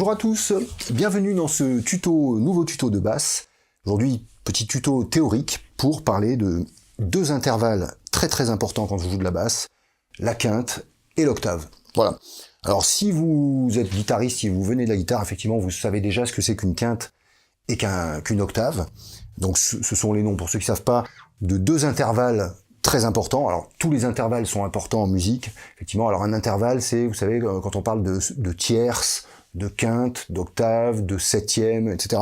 Bonjour à tous, bienvenue dans ce nouveau tuto de basse. Aujourd'hui, petit tuto théorique pour parler de deux intervalles très importants quand je joue de la basse, la quinte et l'octave. Voilà. Alors si vous êtes guitariste, si vous venez de la guitare, effectivement, vous savez déjà ce que c'est qu'une quinte et qu'une octave. Donc ce sont les noms, pour ceux qui ne savent pas, de deux intervalles très importants. Alors tous les intervalles sont importants en musique, effectivement. Alors un intervalle, c'est, vous savez, quand on parle de tierces, de quinte, d'octave, de septième, etc.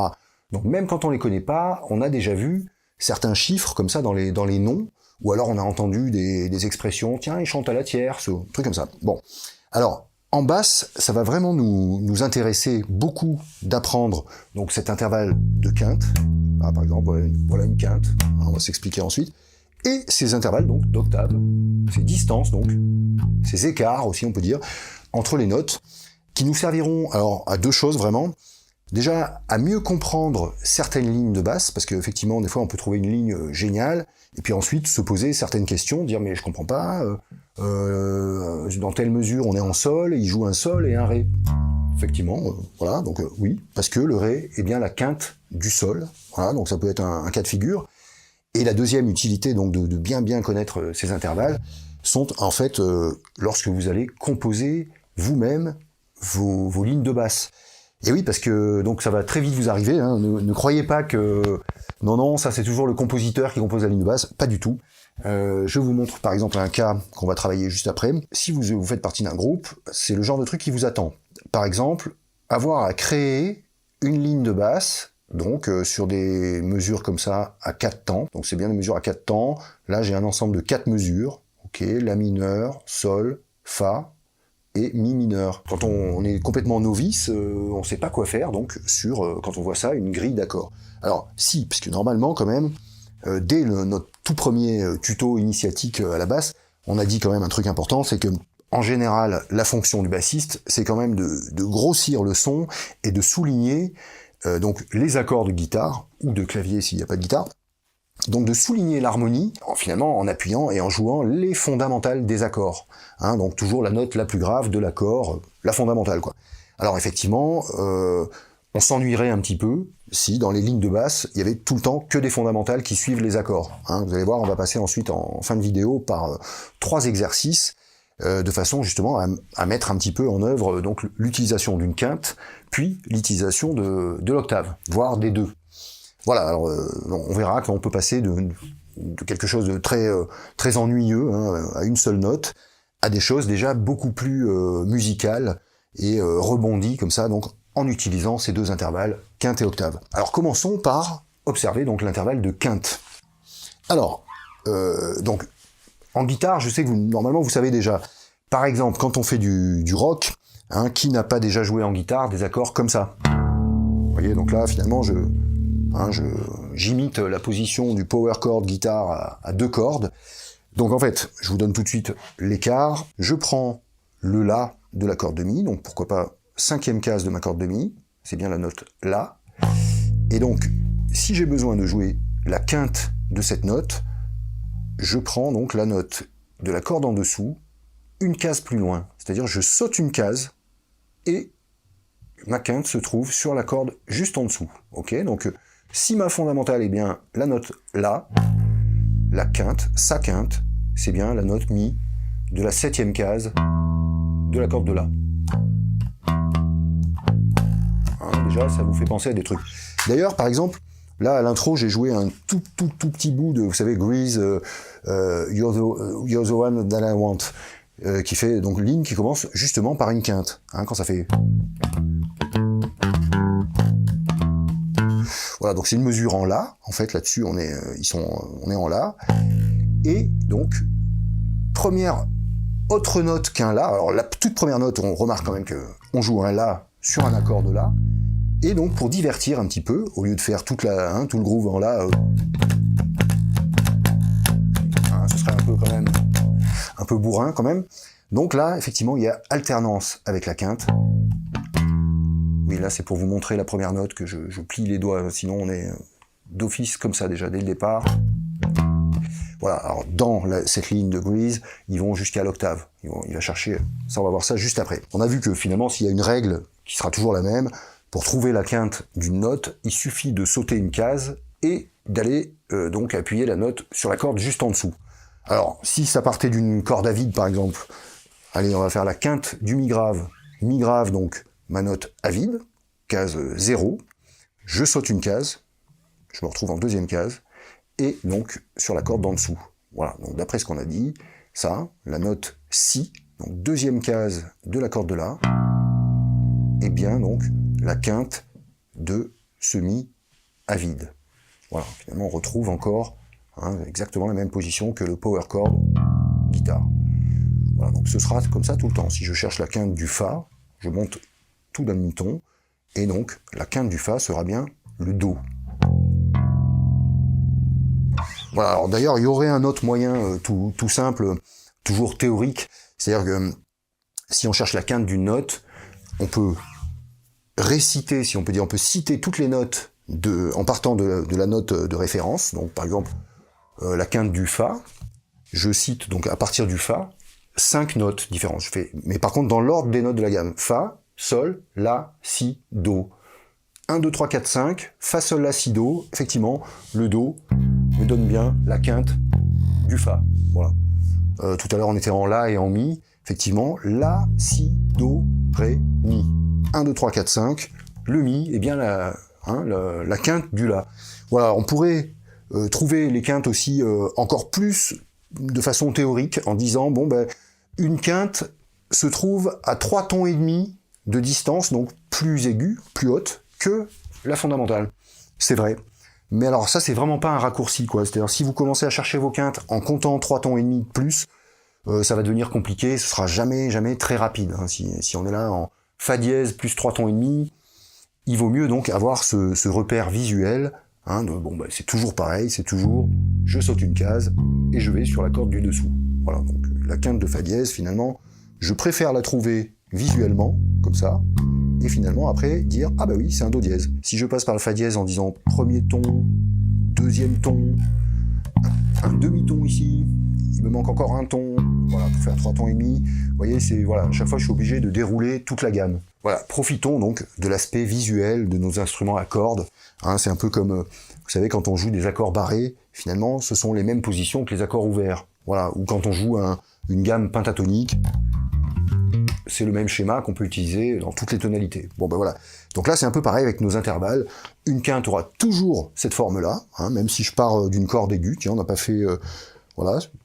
Donc même quand on les connaît pas, on a déjà vu certains chiffres comme ça dans les noms, ou alors on a entendu des expressions, tiens, il chante à la tierce, ou un truc comme ça. Bon, alors en basse, ça va vraiment nous intéresser beaucoup d'apprendre donc cet intervalle de quinte. Là, par exemple, voilà une quinte, on va s'expliquer ensuite. Et ces intervalles donc d'octave, ces distances donc, ces écarts aussi on peut dire, entre les notes, qui nous serviront alors à deux choses vraiment. Déjà, à mieux comprendre certaines lignes de basse, parce qu'effectivement, des fois, on peut trouver une ligne géniale, et puis ensuite se poser certaines questions, dire mais je comprends pas, dans telle mesure on est en sol, et il joue un sol et un ré. Effectivement, voilà, donc oui, parce que le ré est bien la quinte du sol, voilà, donc ça peut être un cas de figure. Et la deuxième utilité donc de bien connaître ces intervalles sont en fait lorsque vous allez composer vous-même vos lignes de basse. Et oui, parce que donc ça va très vite vous arriver, hein, ne croyez pas que non, ça c'est toujours le compositeur qui compose la ligne de basse, pas du tout. Je vous montre par exemple un cas qu'on va travailler juste après. Si vous faites partie d'un groupe, c'est le genre de truc qui vous attend. Par exemple, avoir à créer une ligne de basse, donc sur des mesures comme ça à 4 temps, donc c'est bien des mesures à 4 temps, là j'ai un ensemble de 4 mesures, ok, La mineur, Sol, Fa, et Mi mineur. Quand on est complètement novice, on ne sait pas quoi faire, donc, sur, quand on voit ça, une grille d'accords. Alors, si, parce que normalement, quand même, dès notre tout premier tuto initiatique à la basse, on a dit quand même un truc important, c'est que, en général, la fonction du bassiste, c'est quand même de grossir le son et de souligner donc les accords de guitare, ou de clavier s'il n'y a pas de guitare, donc de souligner l'harmonie, finalement en appuyant et en jouant les fondamentales des accords. Hein, donc toujours la note la plus grave de l'accord, la fondamentale quoi. Alors effectivement, on s'ennuierait un petit peu si dans les lignes de basse, il y avait tout le temps que des fondamentales qui suivent les accords. Hein, vous allez voir, on va passer ensuite en fin de vidéo par 3 exercices, de façon justement à mettre un petit peu en œuvre donc l'utilisation d'une quinte, puis l'utilisation de l'octave, voire des deux. Voilà, alors on verra qu'on peut passer de quelque chose de très ennuyeux, hein, à une seule note, à des choses déjà beaucoup plus musicales et rebondies comme ça, donc en utilisant ces deux intervalles, quinte et octave. Alors commençons par observer donc l'intervalle de quinte. Alors, donc en guitare, je sais que normalement vous savez déjà, par exemple quand on fait du rock, hein, qui n'a pas déjà joué en guitare des accords comme ça? Vous voyez, donc là finalement j'imite la position du power chord guitare à 2 cordes. Donc en fait, je vous donne tout de suite l'écart. Je prends le La de la corde de Mi, donc pourquoi pas 5e case de ma corde de Mi, c'est bien la note La. Et donc, si j'ai besoin de jouer la quinte de cette note, je prends donc la note de la corde en dessous, une case plus loin. C'est-à-dire je saute une case et ma quinte se trouve sur la corde juste en dessous. Ok, donc si ma fondamentale est bien la note La, la quinte, sa quinte, c'est bien la note Mi de la 7e case de la corde de La. Hein, déjà, ça vous fait penser à des trucs. D'ailleurs, par exemple, là, à l'intro, j'ai joué un tout petit bout de, vous savez, Grease, you're the one that I want, qui fait donc ligne qui commence justement par une quinte, hein, quand ça fait... Voilà, donc c'est une mesure en La, en fait, là-dessus, on est en La, et donc, première autre note qu'un La, alors la toute première note, on remarque quand même qu'on joue un La sur un accord de La, et donc pour divertir un petit peu, au lieu de faire tout le groove en La, ce serait un peu quand même, un peu bourrin quand même, donc là, effectivement, il y a alternance avec la quinte. Oui, là, c'est pour vous montrer la première note que je plie les doigts, sinon on est d'office comme ça déjà, dès le départ. Voilà, alors dans cette ligne de Grease, ils vont jusqu'à l'octave. Il va chercher, ça on va voir ça juste après. On a vu que finalement, s'il y a une règle qui sera toujours la même. Pour trouver la quinte d'une note, il suffit de sauter une case et d'aller donc appuyer la note sur la corde juste en dessous. Alors, si ça partait d'une corde à vide par exemple, allez, on va faire la quinte du mi grave donc ma note à vide, case 0, je saute une case, je me retrouve en deuxième case, et donc sur la corde d'en dessous. Voilà, donc d'après ce qu'on a dit, ça, la note Si, donc deuxième case de la corde de La, et bien donc la quinte de ce Mi à vide. Voilà, finalement on retrouve encore exactement la même position que le power chord guitare. Voilà, donc ce sera comme ça tout le temps. Si je cherche la quinte du Fa, je monte tout d'un demi-ton, et donc la quinte du Fa sera bien le Do. Voilà, alors d'ailleurs il y aurait un autre moyen tout simple, toujours théorique, c'est-à-dire que si on cherche la quinte d'une note, on peut réciter, si on peut dire, on peut citer toutes les notes en partant de la note de référence. Donc par exemple la quinte du Fa, je cite donc à partir du Fa 5 notes différentes. Mais par contre dans l'ordre des notes de la gamme: Fa, Sol, La, Si, Do. 1, 2, 3, 4, 5, Fa, Sol, La, Si, Do. Effectivement, le Do me donne bien la quinte du Fa. Voilà. Tout à l'heure on était en La et en Mi. Effectivement, La, Si, Do, Ré, Mi. 1, 2, 3, 4, 5. Le Mi est bien la quinte du La. Voilà, on pourrait trouver les quintes aussi encore plus de façon théorique en disant, bon ben, une quinte se trouve à 3 tons et demi de distance, donc plus aiguë, plus haute que la fondamentale. C'est vrai. Mais alors ça, c'est vraiment pas un raccourci, quoi. C'est-à-dire, si vous commencez à chercher vos quintes en comptant 3 tons et demi de plus, ça va devenir compliqué, ce sera jamais très rapide. Si on est là en Fa dièse plus 3 tons et demi, il vaut mieux donc avoir ce repère visuel. C'est toujours pareil, c'est toujours je saute une case et je vais sur la corde du dessous. Voilà, donc la quinte de Fa dièse, finalement, je préfère la trouver visuellement, comme ça, et finalement après dire ah bah oui, c'est un Do dièse. Si je passe par le Fa dièse en disant premier ton, deuxième ton, un demi-ton ici, il me manque encore un ton, voilà, pour faire 3 tons et demi, vous voyez, à chaque fois je suis obligé de dérouler toute la gamme. Voilà, profitons donc de l'aspect visuel de nos instruments à cordes. C'est un peu comme, vous savez, quand on joue des accords barrés, finalement, ce sont les mêmes positions que les accords ouverts. Voilà, ou quand on joue une gamme pentatonique, c'est le même schéma qu'on peut utiliser dans toutes les tonalités. Bon ben voilà. Donc là c'est un peu pareil avec nos intervalles. Une quinte aura toujours cette forme-là, même si je pars d'une corde aiguë. Tiens, on n'a pas fait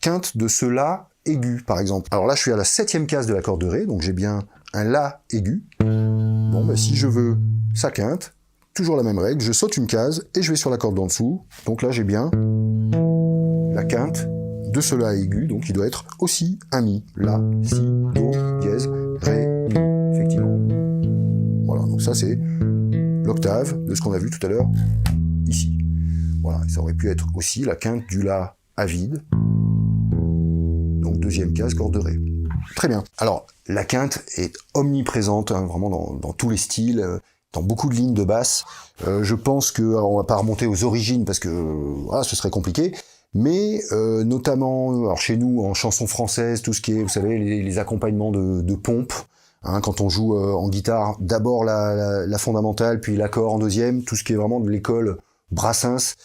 quinte de ce La aigu par exemple. Alors là je suis à la 7e case de la corde de Ré, donc j'ai bien un La aigu. Bon ben si je veux sa quinte, toujours la même règle, je saute une case et je vais sur la corde d'en dessous. Donc là j'ai bien la quinte de ce La aigu, donc il doit être aussi un Mi. La, Si, Do, dièse, Ré, Mi, effectivement. Voilà, donc ça c'est l'octave de ce qu'on a vu tout à l'heure, ici. Voilà, et ça aurait pu être aussi la quinte du La à vide, donc deuxième case, corde de Ré. Très bien. Alors, la quinte est omniprésente, vraiment dans tous les styles, dans beaucoup de lignes de basse. Je pense on va pas remonter aux origines, parce que ce serait compliqué, mais notamment alors chez nous en chanson française, tout ce qui est, vous savez, les accompagnements de pompe, quand on joue en guitare, d'abord la fondamentale, puis l'accord en deuxième, tout ce qui est vraiment de l'école Brassens,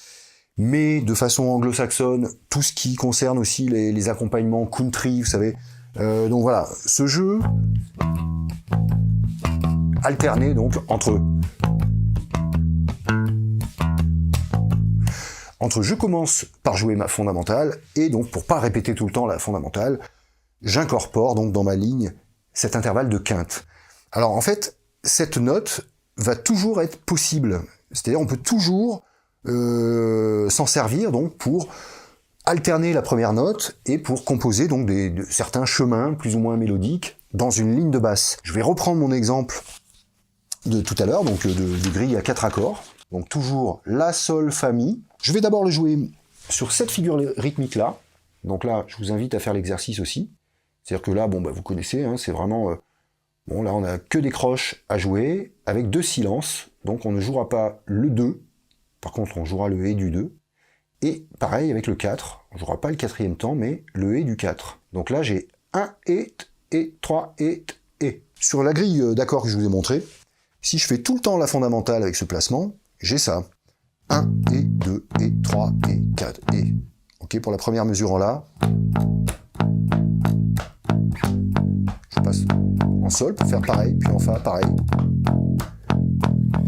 mais de façon anglo-saxonne, tout ce qui concerne aussi les accompagnements country, vous savez. Donc voilà, ce jeu alterné donc entre je commence par jouer ma fondamentale, et donc pour pas répéter tout le temps la fondamentale, j'incorpore donc dans ma ligne cet intervalle de quinte. Alors en fait, cette note va toujours être possible, c'est-à-dire on peut toujours s'en servir donc pour alterner la première note et pour composer donc certains chemins plus ou moins mélodiques dans une ligne de basse. Je vais reprendre mon exemple de tout à l'heure, donc de grille à 4 accords. Donc toujours La, Sol, Fa, Mi. Je vais d'abord le jouer sur cette figure rythmique-là. Donc là, je vous invite à faire l'exercice aussi. C'est-à-dire que là, vous connaissez, c'est vraiment... là, on n'a que des croches à jouer, avec 2 silences. Donc on ne jouera pas le 2. Par contre, on jouera le Et du 2. Et pareil avec le 4. On ne jouera pas le 4e temps, mais le Et du 4. Donc là, j'ai 1 et 3 et. Sur la grille d'accords que je vous ai montré, Si je fais tout le temps la fondamentale avec ce placement, j'ai ça. 1, et 2, et 3, et 4, et... Ok, pour la première mesure en La. Je passe en Sol pour faire pareil, puis en Fa, pareil.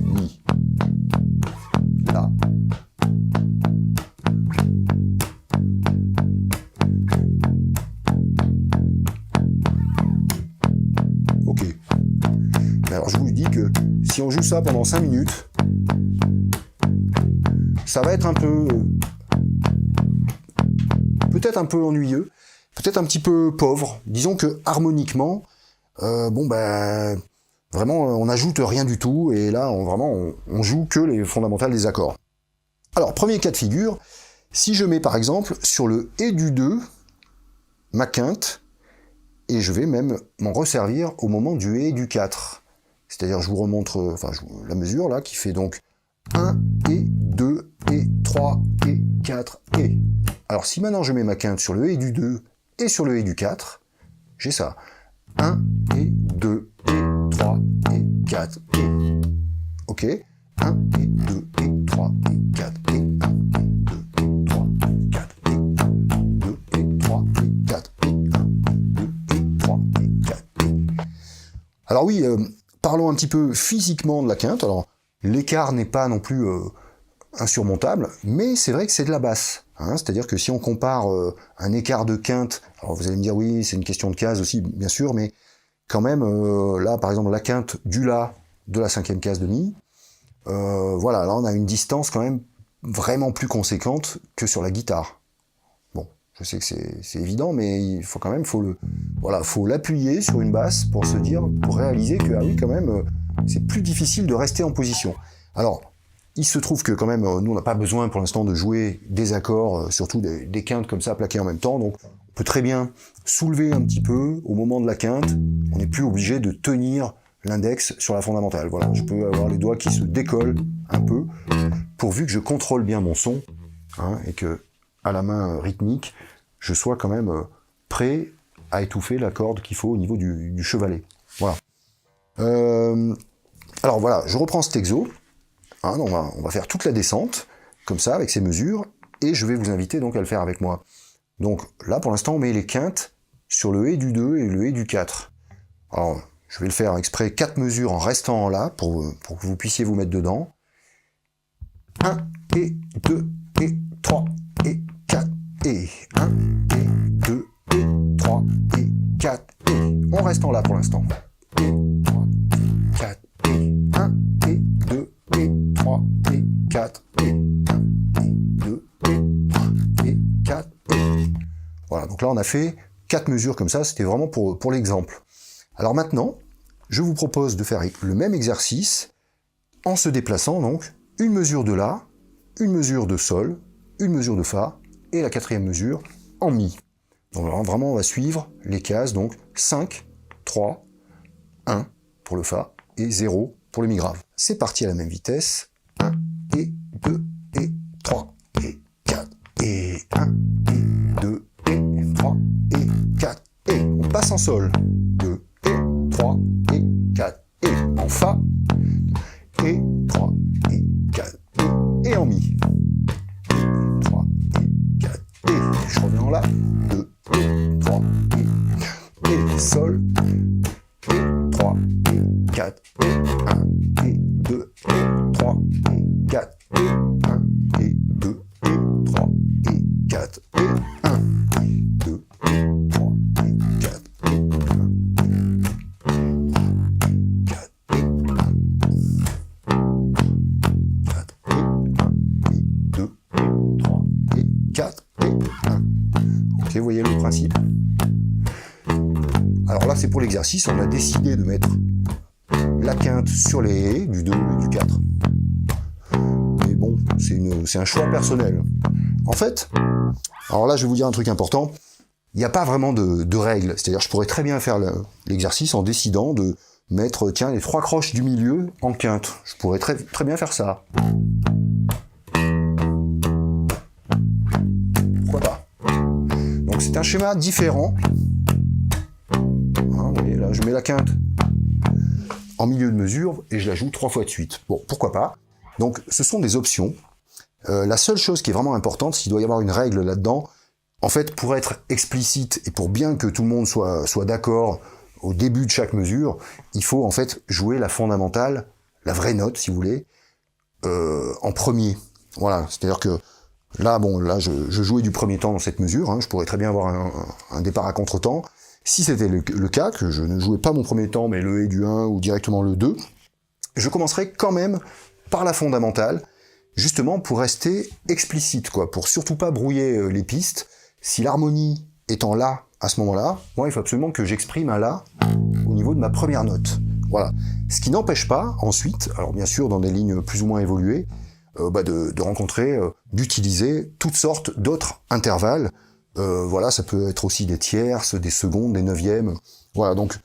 Mi. La. Ok. Mais alors je vous dis que si on joue ça pendant 5 minutes, ça va être un peu... peut-être un peu ennuyeux, peut-être un petit peu pauvre. Disons que harmoniquement, vraiment on n'ajoute rien du tout, et là on joue que les fondamentales des accords. Alors, premier cas de figure, si je mets par exemple sur le Et du 2, ma quinte, et je vais même m'en resservir au moment du Et du 4. C'est-à-dire je vous remontre la mesure là, qui fait donc 1, et 2, et 3, et 4, et... Alors si maintenant je mets ma quinte sur le Et du 2 et sur le Et du 4, j'ai ça. 1, et 2, et 3, et 4, et... Ok. 1, et 2, et 3, et 4, et 1, et 2, et 3, et 4, et 1, 2, et 3, et 4, et 1, 2, et 3, et 4, et... Alors oui, parlons un petit peu physiquement de la quinte. Alors, l'écart n'est pas non plus insurmontable, mais c'est vrai que c'est de la basse. Hein, c'est-à-dire que si on compare un écart de quinte, alors vous allez me dire oui, c'est une question de case aussi, bien sûr, mais quand même, là, par exemple, la quinte du La de la 5e case de Mi, voilà, là on a une distance quand même vraiment plus conséquente que sur la guitare. Bon, je sais que c'est évident, mais il faut quand même, faut l'appuyer sur une basse pour se dire, pour réaliser que, ah oui, quand même, c'est plus difficile de rester en position. Alors, il se trouve que quand même, nous on n'a pas besoin pour l'instant de jouer des accords, surtout des quintes comme ça plaquées en même temps, donc on peut très bien soulever un petit peu au moment de la quinte, on n'est plus obligé de tenir l'index sur la fondamentale. Voilà, je peux avoir les doigts qui se décollent un peu, pourvu que je contrôle bien mon son, hein, et que, à la main rythmique, je sois quand même prêt à étouffer la corde qu'il faut au niveau du chevalet. Voilà. Alors voilà, je reprends cet exo. Hein, on va faire toute la descente, comme ça, avec ces mesures, et je vais vous inviter donc à le faire avec moi. Donc là, pour l'instant, on met les quintes sur le Et du 2 et le Et du 4. Alors, je vais le faire exprès 4 mesures en restant en La, pour que vous puissiez vous mettre dedans. 1, et 2, et 3, et 4, et 1, et 2, et 3, et 4, et... On reste en La pour l'instant. Et 3, et 4, et 1, et 2, et 3, et 4, et 1, et 2, et 3, et 4, et... Voilà, donc là on a fait 4 mesures comme ça, c'était vraiment pour l'exemple. Alors maintenant, je vous propose de faire le même exercice en se déplaçant donc une mesure de La, une mesure de Sol, une mesure de Fa, et la 4e mesure en Mi. Donc alors, vraiment on va suivre les cases, donc 5, 3, 1 pour le Fa, et 0 pour le Mi grave. C'est parti à la même vitesse. 1, et 2, et 3, et 4, et 1, et 2, et 3, et 4, et on passe en Sol. 2, et 3, et 4, et en Fa, et 3, et 4, et en Mi. 3, et 4, et je reviens en La. 2, et 3, et Sol, et 3, et 4, et 1, et 2, et 3, et 4, et 1, et 2, et 3, et 4, et 1, et 2, et 3, et 4, et 1, et 4, et 1, 4, et 1, et 2, et 3, et 4, et 1. Ok, vous voyez le principe? Alors là, c'est pour l'exercice, on a décidé de mettre la quinte sur les Et, du 2 et du 4. Mais bon, c'est un choix personnel. En fait, alors là, je vais vous dire un truc important, il n'y a pas vraiment de règles. C'est-à-dire, je pourrais très bien faire l'exercice en décidant de mettre, tiens, les 3 croches du milieu en quinte. Je pourrais très, très bien faire ça. Pourquoi pas? Donc c'est un schéma différent. Hein, vous voyez, là, je mets la quinte en milieu de mesure et je la joue 3 fois de suite. Bon, pourquoi pas. Donc, ce sont des options. La seule chose qui est vraiment importante, s'il doit y avoir une règle là-dedans, en fait, pour être explicite et pour bien que tout le monde soit d'accord au début de chaque mesure, il faut en fait jouer la fondamentale, la vraie note, si vous voulez, en premier. Voilà, c'est-à-dire que là, je jouais du premier temps dans cette mesure, hein, je pourrais très bien avoir un départ à contre-temps. Si c'était le cas, que je ne jouais pas mon premier temps, mais le et du 1 ou directement le 2, je commencerai quand même par la fondamentale, justement pour rester explicite, quoi, pour surtout pas brouiller les pistes. Si l'harmonie est en La à ce moment-là, moi il faut absolument que j'exprime un La au niveau de ma première note. Voilà. Ce qui n'empêche pas ensuite, alors bien sûr dans des lignes plus ou moins évoluées, de rencontrer, d'utiliser toutes sortes d'autres intervalles. Voilà, ça peut être aussi des tierces, des secondes, des neuvièmes. Voilà, donc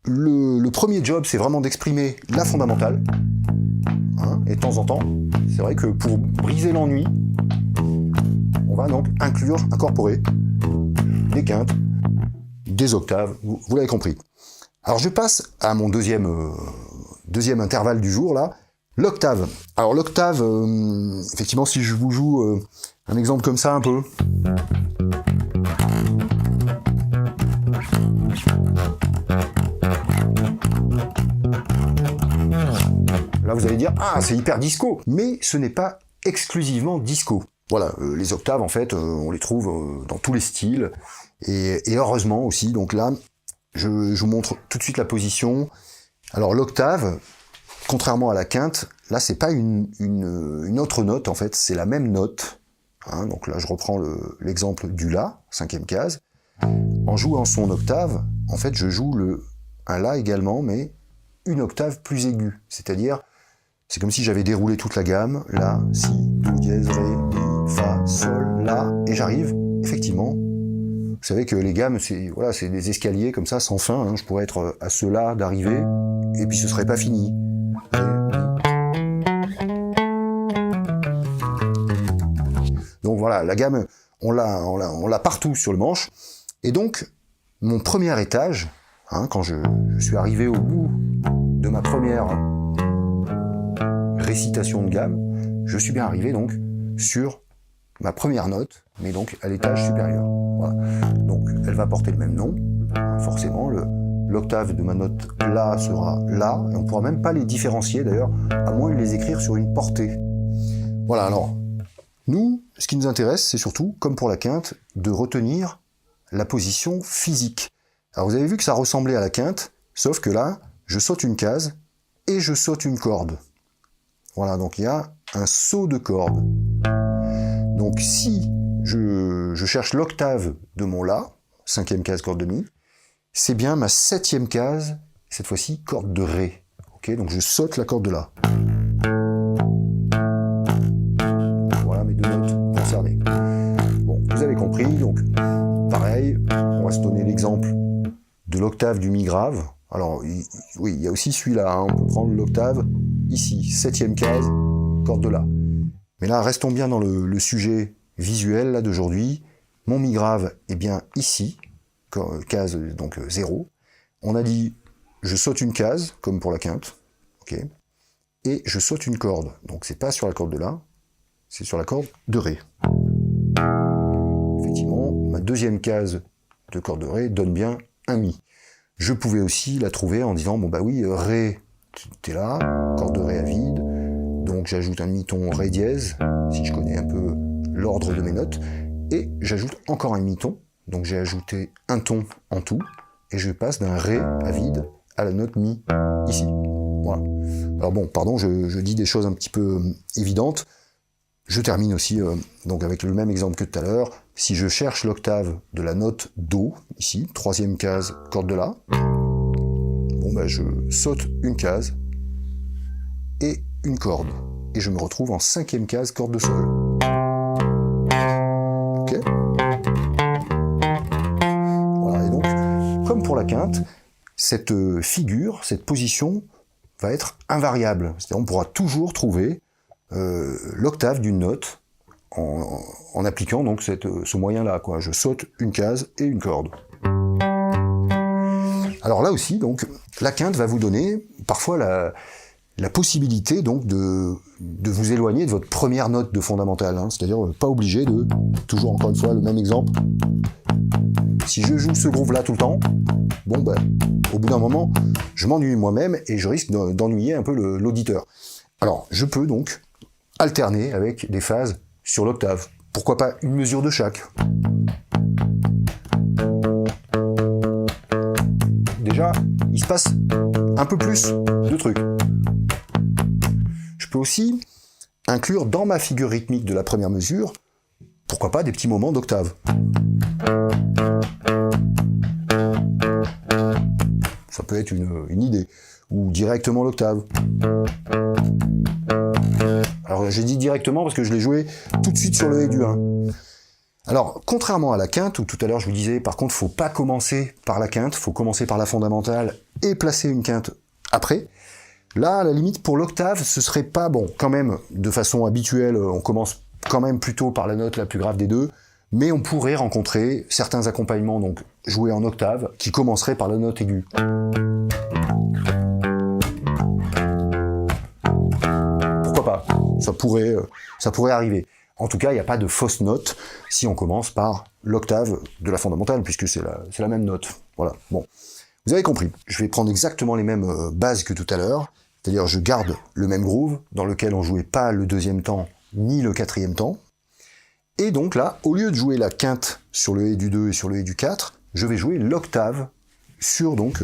le premier job, c'est vraiment d'exprimer la fondamentale. Hein, et de temps en temps, c'est vrai que pour briser l'ennui, on va donc incorporer des quintes, des octaves, vous l'avez compris. Alors je passe à mon deuxième intervalle du jour, là, l'octave. Alors l'octave, effectivement, si je vous joue un exemple comme ça un peu... Là, vous allez dire, ah, c'est hyper disco. Mais ce n'est pas exclusivement disco. Voilà, les octaves, en fait, on les trouve dans tous les styles. Et heureusement aussi, donc là, je vous montre tout de suite la position. Alors l'octave, contrairement à la quinte, là, c'est pas une autre note, en fait, c'est la même note. Hein, donc là, je reprends l'exemple du La, 5e case. En jouant son octave, en fait, je joue un La également, mais une octave plus aiguë. C'est-à-dire, c'est comme si j'avais déroulé toute la gamme, La, Si, Do, dièse, Ré, Mi, Fa, Sol, La, et j'arrive, effectivement. Vous savez que les gammes, c'est des escaliers comme ça, sans fin. Hein. Je pourrais être à ce La d'arriver, et puis ce serait pas fini. Donc voilà, la gamme, on l'a partout sur le manche. Et donc, mon premier étage, hein, quand je suis arrivé au bout de ma première récitation de gamme, je suis bien arrivé donc sur ma première note, mais donc à l'étage supérieur. Voilà. Donc elle va porter le même nom, forcément, l'octave de ma note La sera La, et on ne pourra même pas les différencier d'ailleurs, à moins de les écrire sur une portée. Voilà, alors, nous, ce qui nous intéresse, c'est surtout, comme pour la quinte, de retenir la position physique. Alors vous avez vu que ça ressemblait à la quinte, sauf que là, je saute une case et je saute une corde. Voilà, donc il y a un saut de corde. Donc si je cherche l'octave de mon La, 5e case corde de Mi, c'est bien ma 7e case, cette fois-ci corde de Ré. Okay, donc je saute la corde de La. Voilà mes deux notes concernées. Bon, vous avez compris, donc pareil, on va se donner l'exemple de l'octave du Mi grave. Alors, oui, il y a aussi celui-là, hein. On peut prendre l'octave, ici, 7e case, corde de La. Mais là, restons bien dans le sujet visuel là d'aujourd'hui. Mon Mi grave est bien ici, case donc 0. On a dit, je saute une case, comme pour la quinte, okay, et je saute une corde. Donc c'est pas sur la corde de La, c'est sur la corde de Ré. Effectivement, ma deuxième case de corde de Ré donne bien un Mi. Je pouvais aussi la trouver en disant, bon bah oui, Ré, t'es là, corde de Ré à vide, donc j'ajoute un mi-ton Ré dièse, si je connais un peu l'ordre de mes notes, et j'ajoute encore un mi-ton, donc j'ai ajouté un ton en tout, et je passe d'un Ré à vide à la note Mi, ici. Voilà. Alors bon, pardon, je dis des choses un petit peu évidentes. Je termine aussi donc avec le même exemple que tout à l'heure. Si je cherche l'octave de la note Do, ici, 3e case, corde de La, bon ben je saute une case et une corde. Et je me retrouve en 5e case, corde de Sol. Ok ? Voilà, et donc, comme pour la quinte, cette figure, cette position va être invariable. C'est-à-dire on pourra toujours trouver l'octave d'une note en appliquant donc ce moyen-là, quoi. Je saute une case et une corde. Alors là aussi, donc, la quinte va vous donner parfois la possibilité donc de vous éloigner de votre première note de fondamentale, hein, c'est-à-dire pas obligé de, toujours encore une fois le même exemple, si je joue ce groove là tout le temps, bon ben, au bout d'un moment, je m'ennuie moi-même et je risque d'ennuyer un peu l'auditeur. Alors, je peux donc alterner avec des phases sur l'octave. Pourquoi pas une mesure de chaque. Déjà, il se passe un peu plus de trucs. Je peux aussi inclure dans ma figure rythmique de la première mesure, pourquoi pas des petits moments d'octave. Ça peut être une idée, ou directement l'octave. Alors j'ai dit directement parce que je l'ai joué tout de suite sur le Ré du 1. Alors, contrairement à la quinte, où tout à l'heure je vous disais, par contre, faut pas commencer par la quinte, faut commencer par la fondamentale et placer une quinte après. Là, à la limite, pour l'octave, ce serait pas bon. Quand même, de façon habituelle, on commence quand même plutôt par la note la plus grave des deux, mais on pourrait rencontrer certains accompagnements, donc joués en octave, qui commenceraient par la note aiguë. Pourquoi pas ? Ça pourrait arriver. En tout cas, il n'y a pas de fausse note si on commence par l'octave de la fondamentale, puisque c'est la même note. Voilà, bon. Vous avez compris. Je vais prendre exactement les mêmes bases que tout à l'heure, c'est-à-dire je garde le même groove, dans lequel on jouait pas le deuxième temps, ni le quatrième temps. Et donc là, au lieu de jouer la quinte sur le Ré du 2 et sur le Ré du 4, je vais jouer l'octave sur, donc,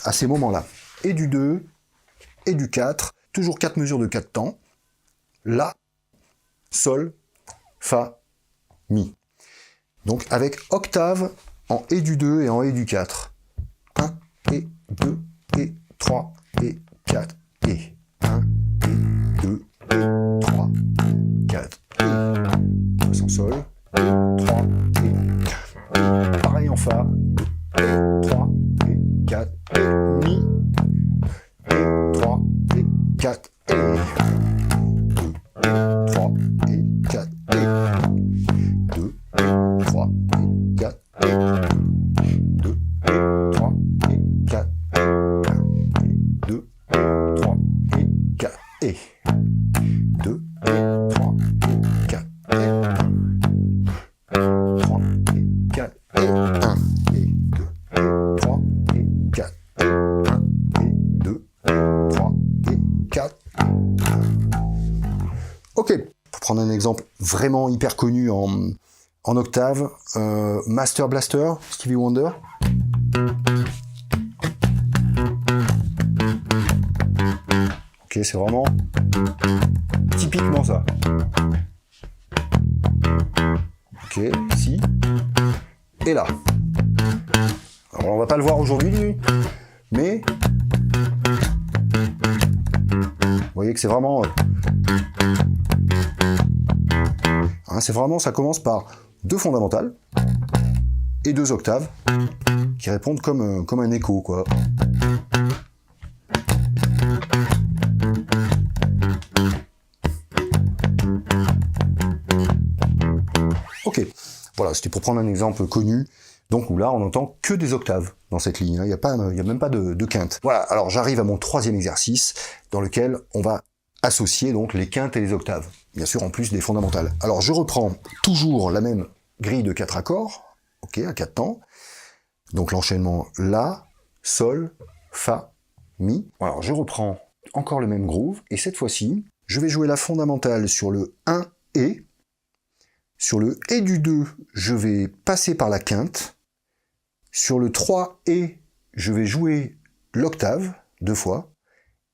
à ces moments-là. Et du 2, et du 4, toujours 4 mesures de 4 temps. La, Sol, Fa, Mi. Donc avec octave en Et du 2 et en Et du 4. 1, et 2, et 3, et 4, et 1, et 2, et 3, 4, et sans Sol, et 3, et 4, et pareil en Fa, et 3, et 4, et Mi, et 3, et 4, et 3, et 4, et 2, et 3, et 4, et 2, et 3, et 4, et 2, et 3, et 4, et 2, et 3, et 4, et 3, et 4, et 1, et 2, et 3, et 4, et 1, et 2, et 3, et 4. Ok, pour prendre un exemple vraiment hyper connu en octave, Master Blaster, Stevie Wonder. Ok, c'est vraiment typiquement ça. Ok, ici, et là. Alors on va pas le voir aujourd'hui, mais vous voyez que c'est vraiment... c'est vraiment, ça commence par deux fondamentales et deux octaves qui répondent comme un écho, quoi. Ok, voilà, c'était pour prendre un exemple connu, donc où là on n'entend que des octaves dans cette ligne, il n'y a même pas de quinte. Voilà, alors j'arrive à mon troisième exercice dans lequel on va associer donc les quintes et les octaves, bien sûr en plus des fondamentales. Alors je reprends toujours la même grille de 4 accords, ok, à 4 temps, donc l'enchaînement La, Sol, Fa, Mi. Alors je reprends encore le même groove, et cette fois-ci, je vais jouer la fondamentale sur le 1 et, sur le Et du 2, je vais passer par la quinte, sur le 3 et, je vais jouer l'octave, 2 fois,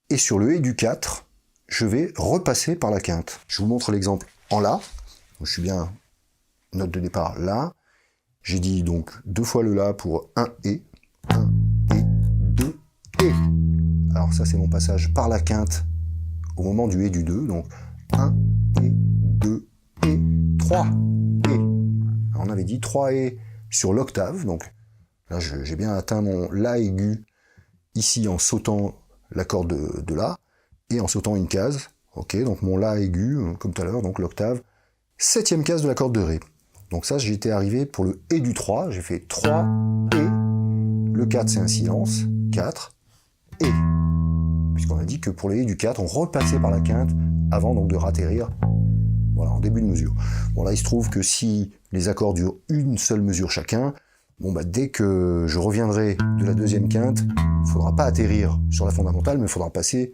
et sur le Et du 4, je vais repasser par la quinte. Je vous montre l'exemple en La. Je suis bien, note de départ La. J'ai dit donc 2 fois le La pour 1 et 2 et. Alors ça c'est mon passage par la quinte au moment du Et du 2. Donc 1 et 2 et 3 et. Alors, on avait dit 3 et sur l'octave. Donc là j'ai bien atteint mon La aigu ici en sautant l'accord de La. Et en sautant une case, ok, donc mon La aigu, comme tout à l'heure, donc l'octave, 7e case de la corde de Ré. Donc ça, j'étais arrivé pour le Et du 3, j'ai fait 3 et, le 4 c'est un silence, 4, et, puisqu'on a dit que pour les du 4, on repassait par la quinte avant donc de ratterrir, voilà, en début de mesure. Bon là il se trouve que si les accords durent une seule mesure chacun, bon bah dès que je reviendrai de la deuxième quinte, il ne faudra pas atterrir sur la fondamentale, mais il faudra passer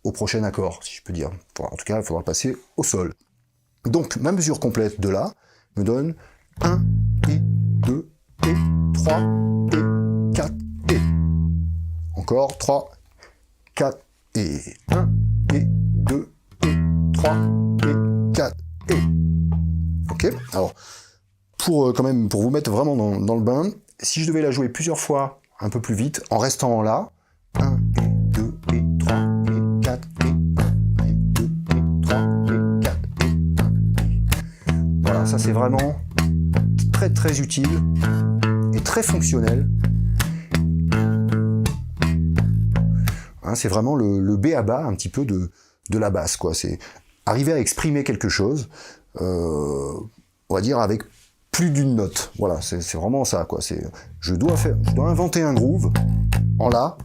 au prochain accord, si je peux dire. Enfin, en tout cas, il faudra passer au sol. Donc ma mesure complète de La me donne 1, et 2, et 3, et 4, et. Encore 3, 4, et 1, et 2, et 3, et 4, et. Ok. Alors, quand même, pour vous mettre vraiment dans le bain, si je devais la jouer plusieurs fois un peu plus vite, en restant en La, 1, et 2, et 3, et 4, et 1, et 2, et 3, et 4, et 1, et. Voilà, ça c'est vraiment très très utile et très fonctionnel. Hein, c'est vraiment le b.a.-ba un petit peu de la basse, quoi. C'est arriver à exprimer quelque chose, on va dire avec plus d'une note. Voilà, c'est vraiment ça, quoi. Je dois inventer un groove en La.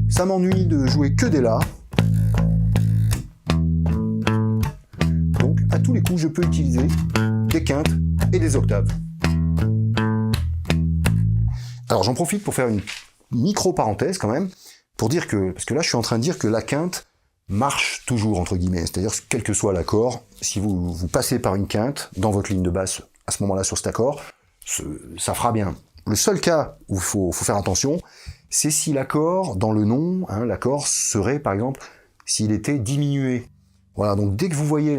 Ça m'ennuie de jouer que des La. Donc, à tous les coups, je peux utiliser des quintes et des octaves. Alors, j'en profite pour faire une micro-parenthèse, quand même, pour dire que, parce que là, je suis en train de dire que la quinte marche toujours, entre guillemets. C'est-à-dire, quel que soit l'accord, si vous passez par une quinte dans votre ligne de basse, à ce moment-là, sur cet accord, ça fera bien. Le seul cas où il faut faire attention, c'est si l'accord, dans le nom, hein, l'accord serait, par exemple, s'il était diminué. Voilà, donc dès que vous voyez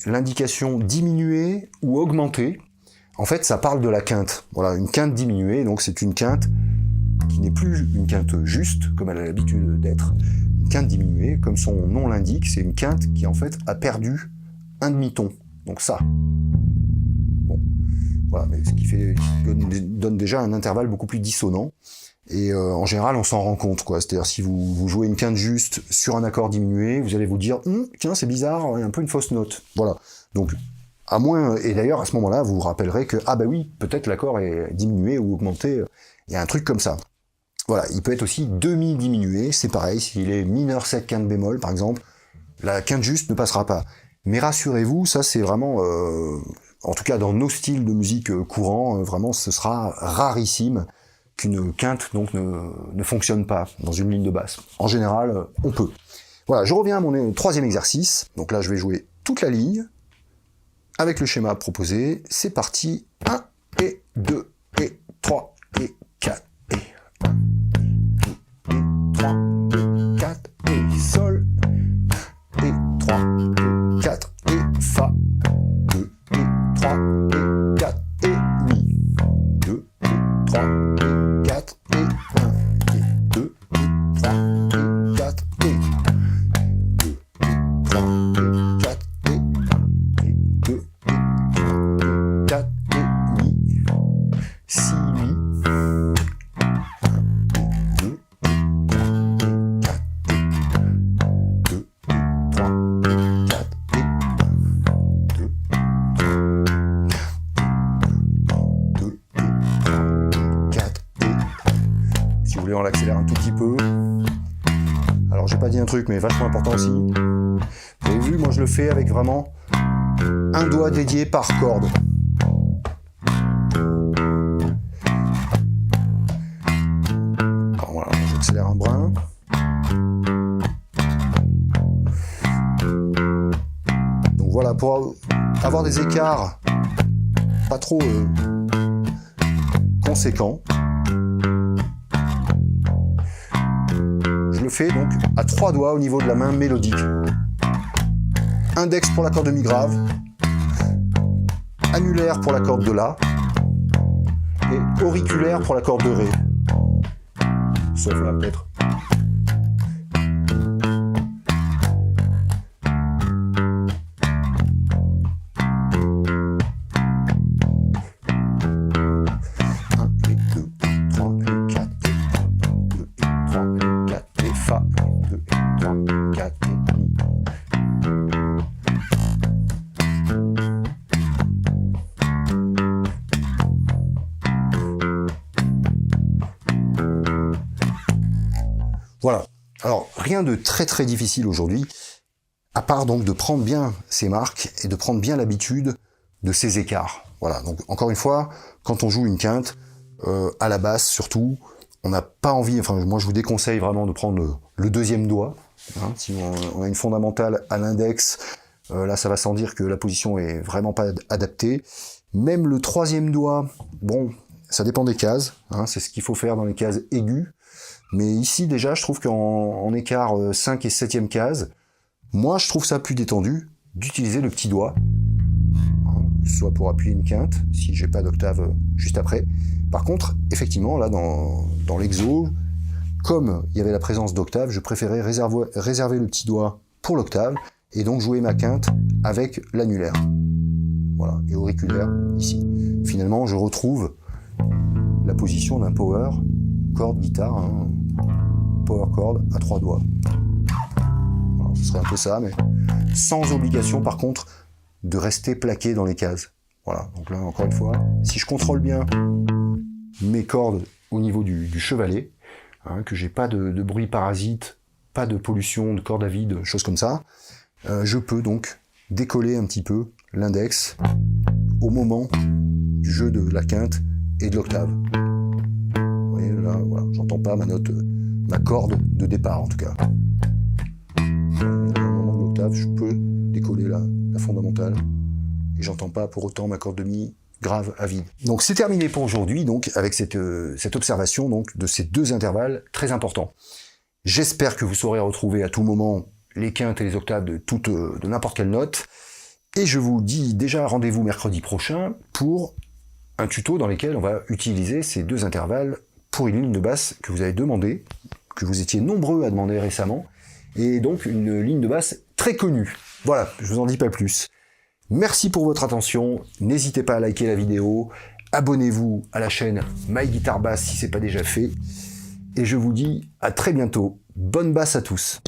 l'indication diminué ou augmenté, en fait, ça parle de la quinte. Voilà, une quinte diminuée, donc c'est une quinte qui n'est plus une quinte juste, comme elle a l'habitude d'être. Une quinte diminuée, comme son nom l'indique, c'est une quinte qui, en fait, a perdu un demi-ton. Donc ça. Bon. Voilà, mais ce qui donne déjà un intervalle beaucoup plus dissonant. Et en général, on s'en rend compte, quoi. C'est-à-dire, si vous jouez une quinte juste sur un accord diminué, vous allez vous dire, tiens, c'est bizarre, il y a un peu une fausse note. Voilà. Donc, à moins, et d'ailleurs, à ce moment-là, vous vous rappellerez que, ah bah oui, peut-être l'accord est diminué ou augmenté, il y a un truc comme ça. Voilà, il peut être aussi demi-diminué, c'est pareil, s'il est mineur 7 quinte bémol, par exemple, la quinte juste ne passera pas. Mais rassurez-vous, ça c'est vraiment, en tout cas dans nos styles de musique courants, vraiment ce sera rarissime qu'une quinte donc ne fonctionne pas dans une ligne de basse. En général, on peut. Voilà, je reviens à mon troisième exercice. Donc là, je vais jouer toute la ligne avec le schéma proposé. C'est parti. 1, et 2, et 3, et 4, et 1, et 2, et 3, et 4, et Sol, et 3, et 4, et Fa, 2, et 3, et 4, et Mi, 2, et 3, et 4, et 1, et 2, et 3, et 4, et 2, et 3, et 4, et 1, et 2, et 3, et 4, et Mi, Si, Mi, 1, et 2, et 3, et 4, et 2, et 3, et 4, et 1, 2, 2, et 3, et 4, et... Si vous voulez, on l'accélère un tout petit peu. Alors, j'ai pas dit un truc, mais vachement important aussi. Vous avez vu, moi je le fais avec vraiment un doigt dédié par corde. Alors voilà, j'accélère un brin. Donc voilà, pour avoir des écarts pas trop conséquents, je le fais donc à 3 doigts au niveau de la main mélodique. Index pour la corde de mi grave, annulaire pour la corde de La, et auriculaire pour la corde de Ré. Sauf là peut-être. Alors, rien de très très difficile aujourd'hui, à part donc de prendre bien ces marques et de prendre bien l'habitude de ces écarts. Voilà, donc encore une fois, quand on joue une quinte, à la basse surtout, on n'a pas envie, enfin moi je vous déconseille vraiment de prendre le deuxième doigt, hein, si on a une fondamentale à l'index, là ça va sans dire que la position est vraiment pas adaptée. Même le troisième doigt, bon, ça dépend des cases, hein, c'est ce qu'il faut faire dans les cases aiguës, mais ici déjà je trouve qu'en écart 5 et 7e case, moi je trouve ça plus détendu d'utiliser le petit doigt, soit pour appuyer une quinte, si j'ai pas d'octave juste après. Par contre, effectivement, là, dans l'exo, comme il y avait la présence d'octave, je préférais réserver le petit doigt pour l'octave, et donc jouer ma quinte avec l'annulaire. Voilà, et auriculaire, ici. Finalement, je retrouve la position d'un power chord guitare, hein, power chord à 3 doigts. Alors, ce serait un peu ça, mais sans obligation, par contre, de rester plaqué dans les cases. Voilà, donc là, encore une fois, si je contrôle bien mes cordes au niveau du chevalet, hein, que j'ai pas de bruit parasite, pas de pollution de cordes à vide, choses comme ça, je peux donc décoller un petit peu l'index au moment du jeu de la quinte et de l'octave. Vous voyez, là, voilà, j'entends pas ma note, ma corde de départ en tout cas. Au moment de l'octave, je peux décoller la fondamentale et j'entends pas pour autant ma corde de mi grave à vide. Donc c'est terminé pour aujourd'hui, donc avec cette observation donc de ces deux intervalles très importants. J'espère que vous saurez retrouver à tout moment les quintes et les octaves de n'importe quelle note, et je vous dis déjà rendez-vous mercredi prochain pour un tuto dans lequel on va utiliser ces deux intervalles pour une ligne de basse que vous avez demandé, que vous étiez nombreux à demander récemment, et donc une ligne de basse très connue. Voilà, je vous en dis pas plus. Merci pour votre attention, n'hésitez pas à liker la vidéo, abonnez-vous à la chaîne My Guitar Bass si c'est pas déjà fait, et je vous dis à très bientôt. Bonne basse à tous.